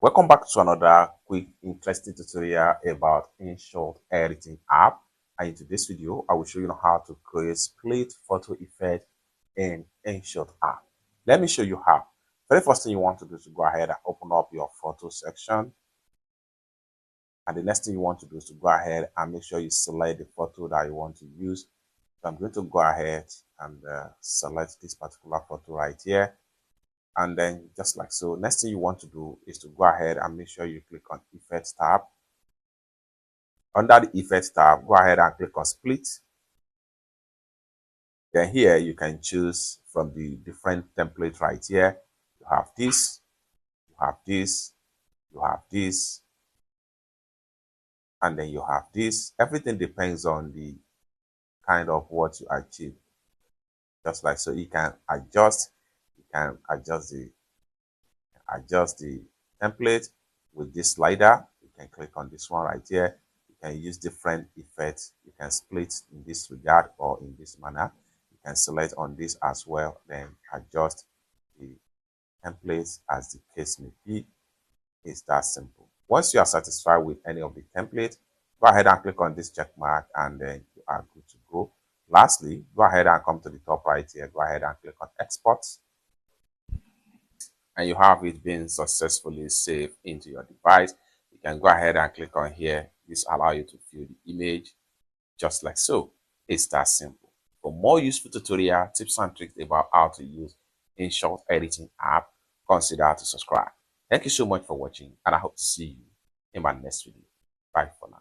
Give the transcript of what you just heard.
Welcome back to another quick interesting tutorial about InShot editing app. And in today's video, I will show you how to create split photo effect in InShot app. Let me show you how. Very first thing you want to do is to go ahead and open up your photo section. And the next thing you want to do is to go ahead and make sure you select the photo that you want to use. So I'm going to go ahead and select this particular photo right here. And then just like so, next thing you want to do is to go ahead and make sure you click on Effects tab. Under the Effects tab, go ahead and click on Split. Then here you can choose from the different templates right here. You have this, you have this, you have this, and then you have this. Everything depends on the kind of what you achieve. Just like so, you can adjust the template with this slider. You can click on this one right here. You can use different effects. You can split in this regard or in this manner. You can select on this as well, then adjust the templates as the case may be. It's that simple. Once you are satisfied with any of the templates, go ahead and click on this check mark and then you are good to go. Lastly, go ahead and come to the top right here. Go ahead and click on export, and you have it being successfully saved into your device. You can go ahead and click on here. This allows you to view the image just like so. It's that simple. For more useful tutorial tips and tricks about how to use InShot editing app, consider to subscribe. Thank you so much for watching, and I hope to see you in my next video. Bye for now.